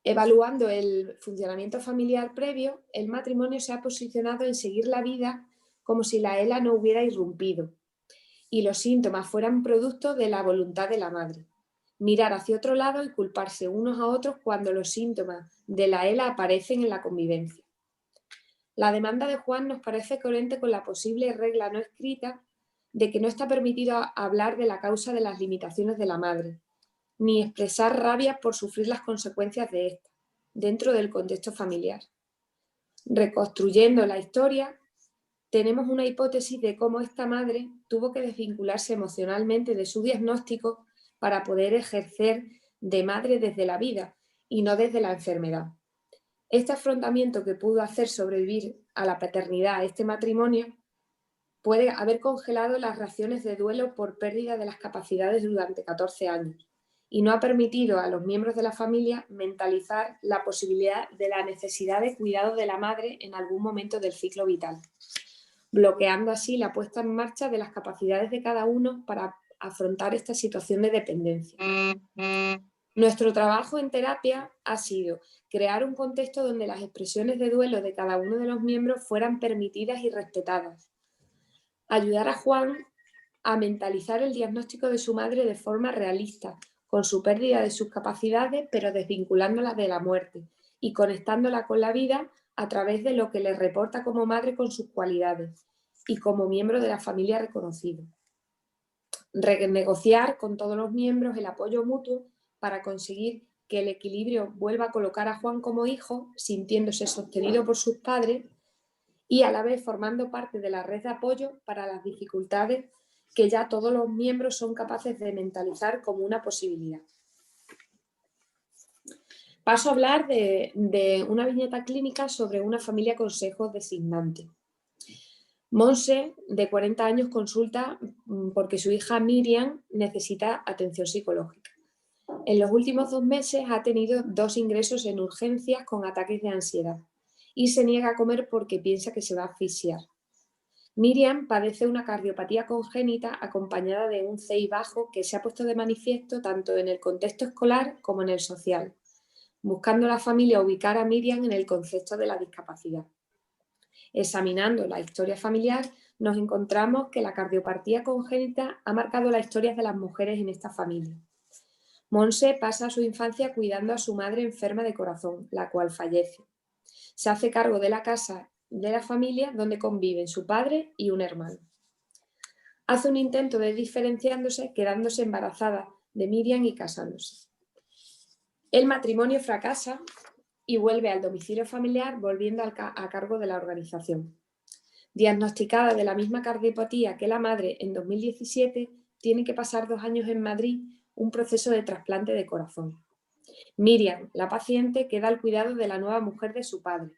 Evaluando el funcionamiento familiar previo, el matrimonio se ha posicionado en seguir la vida como si la ELA no hubiera irrumpido y los síntomas fueran producto de la voluntad de la madre. Mirar hacia otro lado y culparse unos a otros cuando los síntomas de la ELA aparecen en la convivencia. La demanda de Juan nos parece coherente con la posible regla no escrita de que no está permitido hablar de la causa de las limitaciones de la madre, ni expresar rabia por sufrir las consecuencias de esta, dentro del contexto familiar. Reconstruyendo la historia, tenemos una hipótesis de cómo esta madre tuvo que desvincularse emocionalmente de su diagnóstico para poder ejercer de madre desde la vida y no desde la enfermedad. Este afrontamiento que pudo hacer sobrevivir a la paternidad a este matrimonio puede haber congelado las reacciones de duelo por pérdida de las capacidades durante 14 años y no ha permitido a los miembros de la familia mentalizar la posibilidad de la necesidad de cuidado de la madre en algún momento del ciclo vital, bloqueando así la puesta en marcha de las capacidades de cada uno para afrontar esta situación de dependencia. Nuestro trabajo en terapia ha sido crear un contexto donde las expresiones de duelo de cada uno de los miembros fueran permitidas y respetadas. Ayudar a Juan a mentalizar el diagnóstico de su madre de forma realista, con su pérdida de sus capacidades, pero desvinculándola de la muerte y conectándola con la vida a través de lo que le reporta como madre con sus cualidades y como miembro de la familia reconocido. Renegociar con todos los miembros el apoyo mutuo para conseguir que el equilibrio vuelva a colocar a Juan como hijo, sintiéndose sostenido por sus padres y a la vez formando parte de la red de apoyo para las dificultades que ya todos los miembros son capaces de mentalizar como una posibilidad. Paso a hablar de una viñeta clínica sobre una familia consejo designante. Monse, de 40 años, consulta porque su hija Miriam necesita atención psicológica. En los últimos 2 meses ha tenido 2 ingresos en urgencias con ataques de ansiedad y se niega a comer porque piensa que se va a asfixiar. Miriam padece una cardiopatía congénita acompañada de un CI bajo que se ha puesto de manifiesto tanto en el contexto escolar como en el social, buscando la familia ubicar a Miriam en el concepto de la discapacidad. Examinando la historia familiar, nos encontramos que la cardiopatía congénita ha marcado las historias de las mujeres en esta familia. Monse pasa su infancia cuidando a su madre enferma de corazón, la cual fallece. Se hace cargo de la casa de la familia donde conviven su padre y un hermano. Hace un intento de diferenciándose, quedándose embarazada de Miriam y casándose. El matrimonio fracasa y vuelve al domicilio familiar, volviendo a cargo de la organización. Diagnosticada de la misma cardiopatía que la madre en 2017, tiene que pasar 2 años en Madrid un proceso de trasplante de corazón. Miriam, la paciente, queda al cuidado de la nueva mujer de su padre.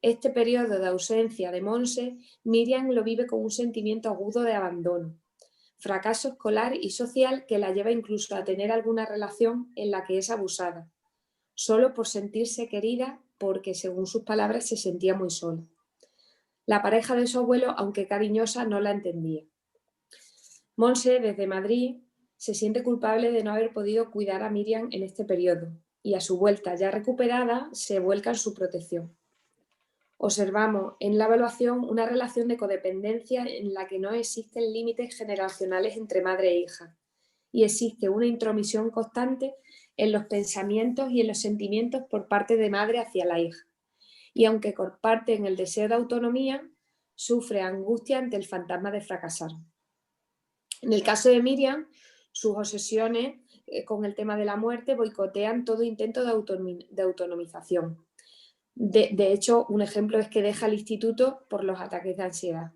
Este periodo de ausencia de Monse, Miriam lo vive con un sentimiento agudo de abandono, fracaso escolar y social que la lleva incluso a tener alguna relación en la que es abusada, solo por sentirse querida porque, según sus palabras, se sentía muy sola. La pareja de su abuelo, aunque cariñosa, no la entendía. Monse, desde Madrid, se siente culpable de no haber podido cuidar a Miriam en este periodo y a su vuelta, ya recuperada, se vuelca en su protección. Observamos en la evaluación una relación de codependencia en la que no existen límites generacionales entre madre e hija y existe una intromisión constante en los pensamientos y en los sentimientos por parte de madre hacia la hija. Y aunque comparten el deseo de autonomía, sufre angustia ante el fantasma de fracasar. En el caso de Miriam, sus obsesiones con el tema de la muerte boicotean todo intento de autonomización. De hecho, un ejemplo es que deja el instituto por los ataques de ansiedad.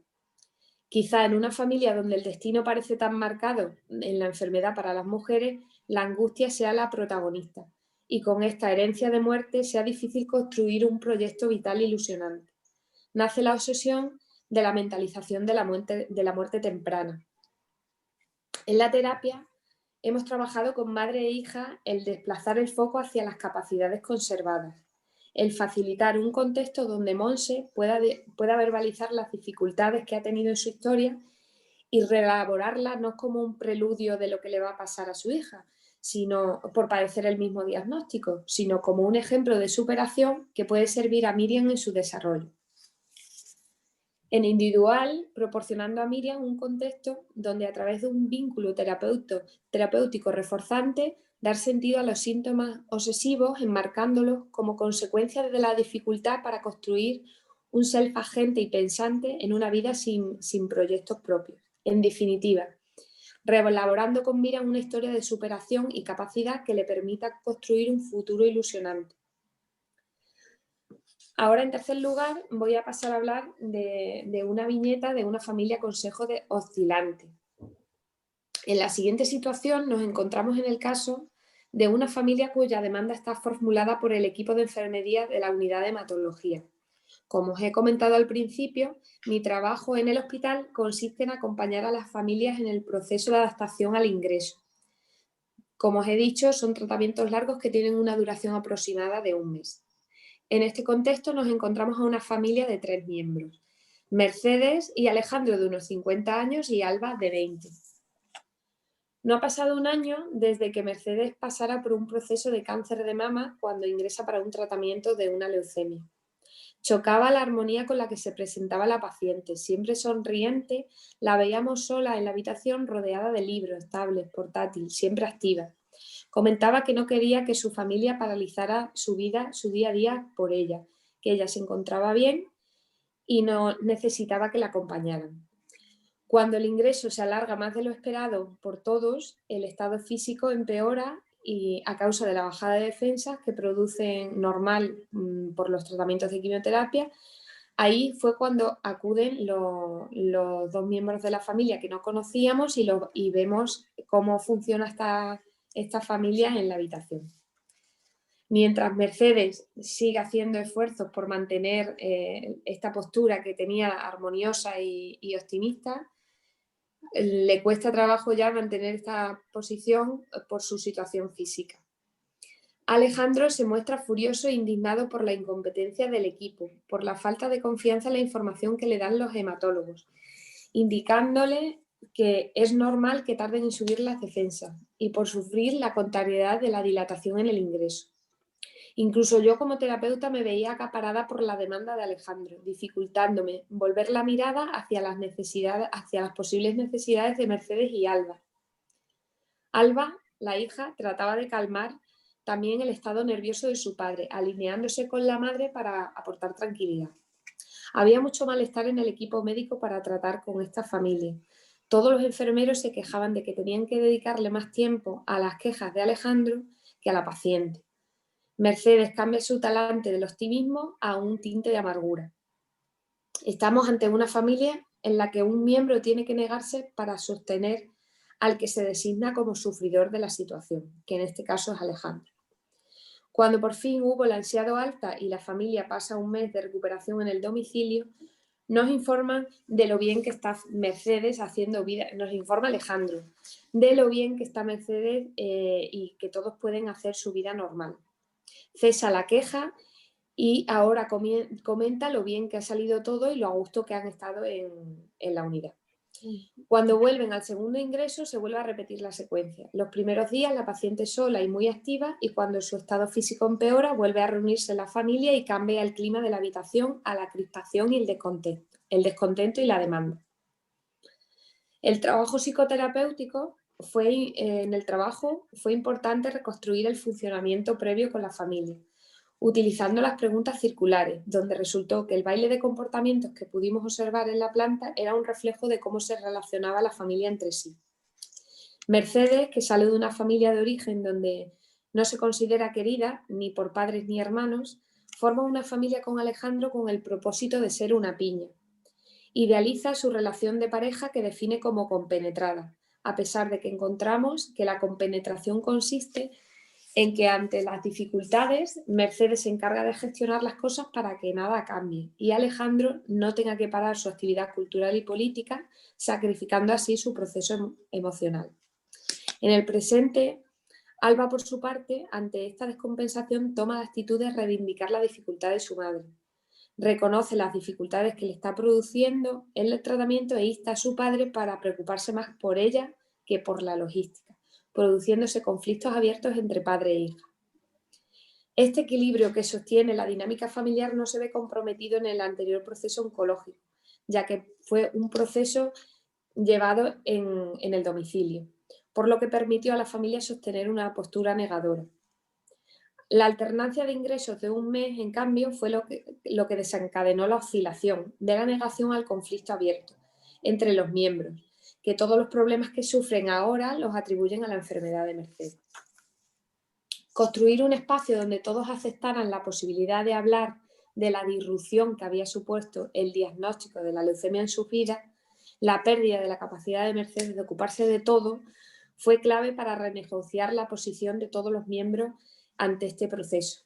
Quizá en una familia donde el destino parece tan marcado en la enfermedad para las mujeres, la angustia sea la protagonista y con esta herencia de muerte sea difícil construir un proyecto vital ilusionante. Nace la obsesión de la mentalización de la muerte temprana. En la terapia hemos trabajado con madre e hija el desplazar el foco hacia las capacidades conservadas, el facilitar un contexto donde Monse pueda verbalizar las dificultades que ha tenido en su historia y reelaborarlas no como un preludio de lo que le va a pasar a su hija, sino por padecer el mismo diagnóstico, sino como un ejemplo de superación que puede servir a Miriam en su desarrollo. En individual, proporcionando a Miriam un contexto donde a través de un vínculo terapéutico reforzante, dar sentido a los síntomas obsesivos, enmarcándolos como consecuencia de la dificultad para construir un self agente y pensante en una vida sin proyectos propios. En definitiva, reelaborando con Miriam una historia de superación y capacidad que le permita construir un futuro ilusionante. Ahora, en tercer lugar, voy a pasar a hablar de una viñeta de una familia consejo de oscilante. En la siguiente situación nos encontramos en el caso de una familia cuya demanda está formulada por el equipo de enfermería de la unidad de hematología. Como os he comentado al principio, mi trabajo en el hospital consiste en acompañar a las familias en el proceso de adaptación al ingreso. Como os he dicho, son tratamientos largos que tienen una duración aproximada de 1 mes. En este contexto nos encontramos a una familia de 3 miembros, Mercedes y Alejandro de unos 50 años y Alba de 20. No ha pasado 1 año desde que Mercedes pasara por un proceso de cáncer de mama cuando ingresa para un tratamiento de una leucemia. Chocaba la armonía con la que se presentaba la paciente, siempre sonriente, la veíamos sola en la habitación rodeada de libros, tablets, portátil, siempre activa. Comentaba que no quería que su familia paralizara su vida, su día a día por ella, que ella se encontraba bien y no necesitaba que la acompañaran. Cuando el ingreso se alarga más de lo esperado por todos, el estado físico empeora y a causa de la bajada de defensas que producen normal por los tratamientos de quimioterapia, ahí fue cuando acuden los 2 miembros de la familia que no conocíamos y vemos cómo funciona esta familia en la habitación. Mientras Mercedes sigue haciendo esfuerzos por mantener esta postura que tenía armoniosa y optimista, le cuesta trabajo ya mantener esta posición por su situación física. Alejandro se muestra furioso e indignado por la incompetencia del equipo, por la falta de confianza en la información que le dan los hematólogos, indicándole que es normal que tarden en subir las defensas y por sufrir la contrariedad de la dilatación en el ingreso. Incluso yo como terapeuta me veía acaparada por la demanda de Alejandro, dificultándome volver la mirada hacia las posibles necesidades de Mercedes y Alba. Alba, la hija, trataba de calmar también el estado nervioso de su padre, alineándose con la madre para aportar tranquilidad. Había mucho malestar en el equipo médico para tratar con esta familia. Todos los enfermeros se quejaban de que tenían que dedicarle más tiempo a las quejas de Alejandro que a la paciente. Mercedes cambia su talante del optimismo a un tinte de amargura. Estamos ante una familia en la que un miembro tiene que negarse para sostener al que se designa como sufridor de la situación, que en este caso es Alejandro. Cuando por fin hubo el ansiado alta y la familia pasa 1 mes de recuperación en el domicilio, nos informan de lo bien que está Mercedes haciendo vida, nos informa Alejandro, de lo bien que está Mercedes y que todos pueden hacer su vida normal. Cesa la queja y ahora comenta lo bien que ha salido todo y lo a gusto que han estado en la unidad. Cuando vuelven al segundo ingreso se vuelve a repetir la secuencia. Los primeros días la paciente sola y muy activa y cuando su estado físico empeora vuelve a reunirse la familia y cambia el clima de la habitación a la crispación y el descontento y la demanda. El trabajo psicoterapéutico en el trabajo fue importante reconstruir el funcionamiento previo con la familia, utilizando las preguntas circulares, donde resultó que el baile de comportamientos que pudimos observar en la planta era un reflejo de cómo se relacionaba la familia entre sí. Mercedes, que sale de una familia de origen donde no se considera querida ni por padres ni hermanos, forma una familia con Alejandro con el propósito de ser una piña. Idealiza su relación de pareja que define como compenetrada, a pesar de que encontramos que la compenetración consiste en que ante las dificultades Mercedes se encarga de gestionar las cosas para que nada cambie y Alejandro no tenga que parar su actividad cultural y política, sacrificando así su proceso emocional. En el presente, Alba, por su parte, ante esta descompensación, toma la actitud de reivindicar la dificultad de su madre. Reconoce las dificultades que le está produciendo en el tratamiento e insta a su padre para preocuparse más por ella que por la logística, produciéndose conflictos abiertos entre padre e hija. Este equilibrio que sostiene la dinámica familiar no se ve comprometido en el anterior proceso oncológico, ya que fue un proceso llevado en el domicilio, por lo que permitió a la familia sostener una postura negadora. La alternancia de ingresos de un mes, en cambio, fue lo que desencadenó la oscilación de la negación al conflicto abierto entre los miembros, que todos los problemas que sufren ahora los atribuyen a la enfermedad de Mercedes. Construir un espacio donde todos aceptaran la posibilidad de hablar de la disrupción que había supuesto el diagnóstico de la leucemia en sus vidas, la pérdida de la capacidad de Mercedes de ocuparse de todo, fue clave para renegociar la posición de todos los miembros ante este proceso.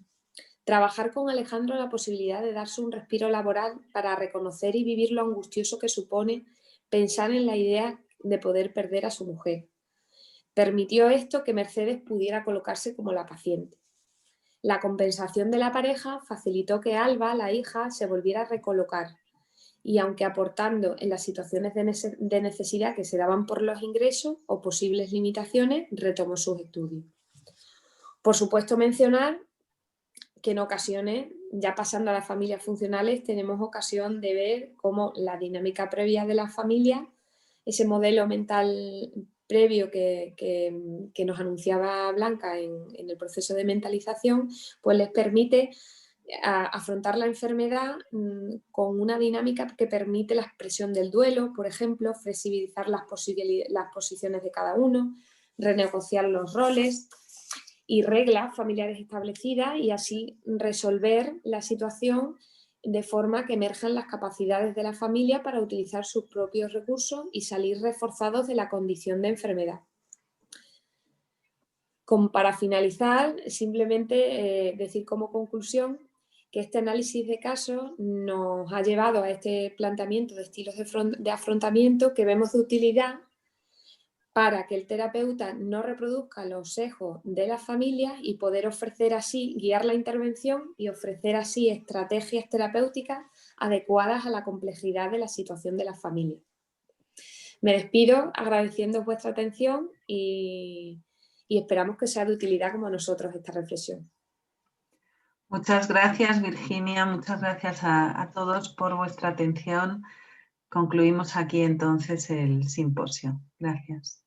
Trabajar con Alejandro la posibilidad de darse un respiro laboral para reconocer y vivir lo angustioso que supone pensar en la idea de poder perder a su mujer. Permitió esto que Mercedes pudiera colocarse como la paciente. La compensación de la pareja facilitó que Alba, la hija, se volviera a recolocar y aunque aportando en las situaciones de necesidad que se daban por los ingresos o posibles limitaciones, retomó sus estudios. Por supuesto, mencionar que en ocasiones, ya pasando a las familias funcionales, tenemos ocasión de ver cómo la dinámica previa de la familia, ese modelo mental previo que nos anunciaba Blanca en el proceso de mentalización, pues les permite afrontar la enfermedad con una dinámica que permite la expresión del duelo, por ejemplo, flexibilizar las posiciones de cada uno, renegociar los roles y reglas familiares establecidas y así resolver la situación de forma que emerjan las capacidades de la familia para utilizar sus propios recursos y salir reforzados de la condición de enfermedad. Para finalizar, simplemente decir como conclusión que este análisis de casos nos ha llevado a este planteamiento de estilos de afrontamiento que vemos de utilidad para que el terapeuta no reproduzca los sesgos de las familias y poder ofrecer así, guiar la intervención y ofrecer así estrategias terapéuticas adecuadas a la complejidad de la situación de las familias. Me despido agradeciendo vuestra atención y esperamos que sea de utilidad como a nosotros esta reflexión. Muchas gracias, Virginia. Muchas gracias a todos por vuestra atención. Concluimos aquí entonces el simposio. Gracias.